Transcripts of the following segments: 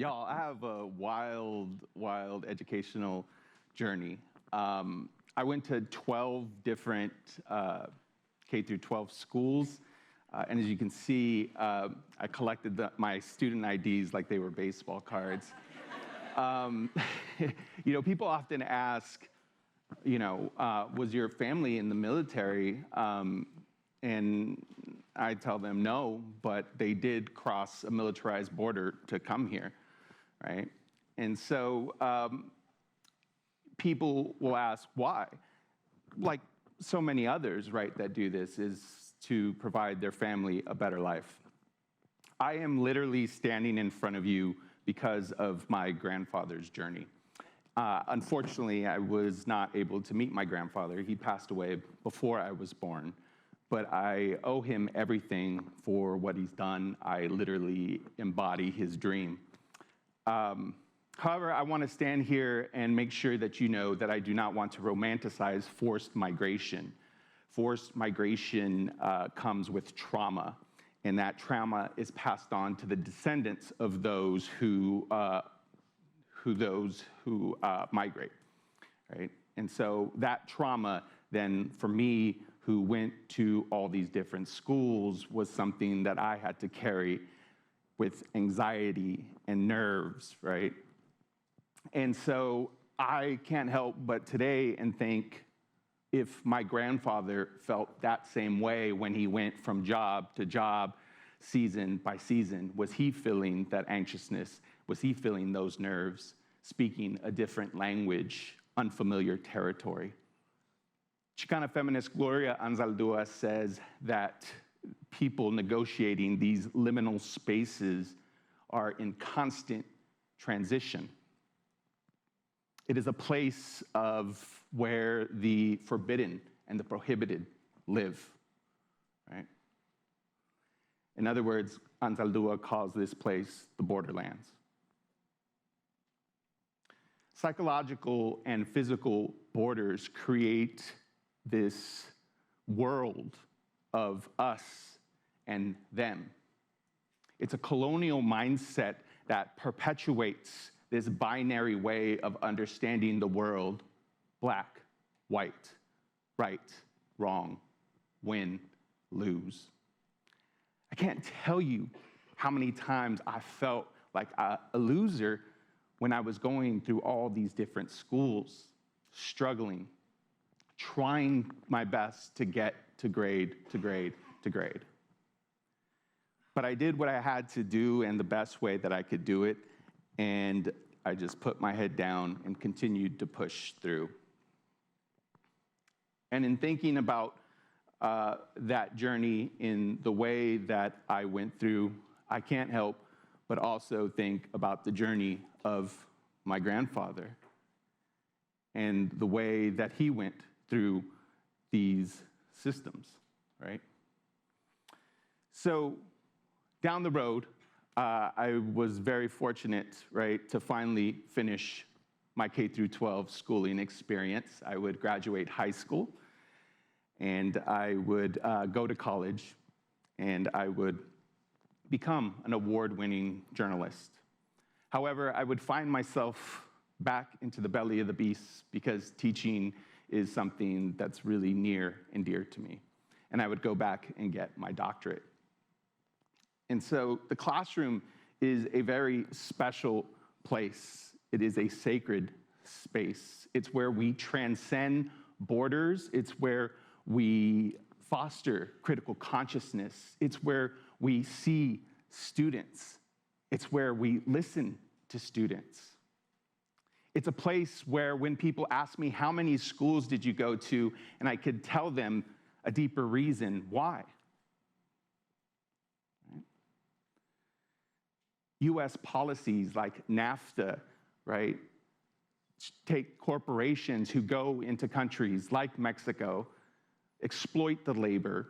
Y'all, I have a wild educational journey. I went to 12 different K through 12 schools, and as you can see, I collected my student IDs like they were baseball cards. People often ask, was your family in the military? And I tell them no, but they did cross a militarized border to come here, right? And so people will ask why. Like so many others, right, that do this is to provide their family a better life. I am literally standing in front of you because of my grandfather's journey. Unfortunately, I was not able to meet my grandfather. He passed away before I was born. But I owe him everything for what he's done. I literally embody his dream. However, I want to stand here and make sure that you know that I do not want to romanticize forced migration. Forced migration comes with trauma, and that trauma is passed on to the descendants of those who migrate, right? And so that trauma then, for me, who went to all these different schools, was something that I had to carry with anxiety and nerves, right? And so I can't help but today and think, if my grandfather felt that same way when he went from job to job, season by season, was he feeling that anxiousness? Was he feeling those nerves, speaking a different language, unfamiliar territory? Chicana feminist Gloria Anzaldúa says that people negotiating these liminal spaces are in constant transition. It is a place of where the forbidden and the prohibited live, right? In other words, Anzaldúa calls this place the borderlands. Psychological and physical borders create this world of us and them. It's a colonial mindset that perpetuates this binary way of understanding the world: black, white, right, wrong, win, lose. I can't tell you how many times I felt like a loser when I was going through all these different schools, struggling, trying my best to get to grade, to grade, to grade. But I did what I had to do in the best way that I could do it, and I just put my head down and continued to push through. And in thinking about that journey in the way that I went through, I can't help but also think about the journey of my grandfather and the way that he went through these systems, right? So down the road, I was very fortunate, right, to finally finish my K through 12 schooling experience. I would graduate high school, and I would go to college, and I would become an award-winning journalist. However, I would find myself back into the belly of the beast because teaching is something that's really near and dear to me. And I would go back and get my doctorate. And so the classroom is a very special place. It is a sacred space. It's where we transcend borders. It's where we foster critical consciousness. It's where we see students. It's where we listen to students. It's a place where when people ask me, how many schools did you go to? And I could tell them a deeper reason why. Right? US policies like NAFTA, right, take corporations who go into countries like Mexico, exploit the labor,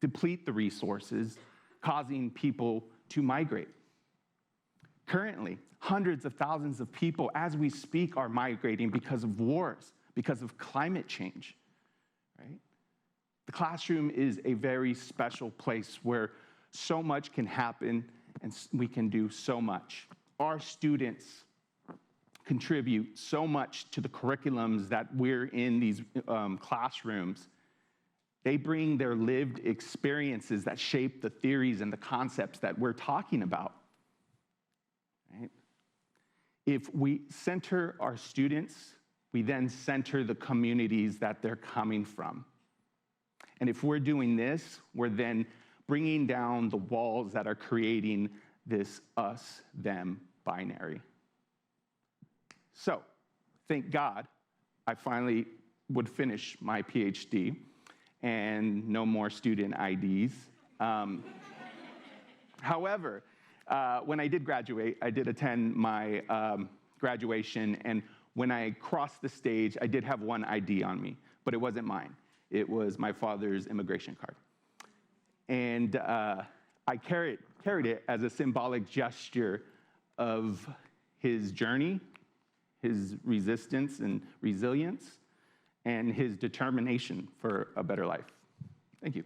deplete the resources, causing people to migrate. Currently, hundreds of thousands of people, as we speak, are migrating because of wars, because of climate change, right? The classroom is a very special place where so much can happen and we can do so much. our students contribute so much to the curriculums that we're in these classrooms. They bring their lived experiences that shape the theories and the concepts that we're talking about. Right? If we center our students, we then center the communities that they're coming from. And if we're doing this, we're then bringing down the walls that are creating this us-them binary. So, thank God, I finally would finish my PhD and no more student IDs. However, when I did graduate, I did attend my graduation, and when I crossed the stage, I did have one ID on me, but it wasn't mine. It was my father's immigration card. And I carried it as a symbolic gesture of his journey, his resistance and resilience, and his determination for a better life. Thank you.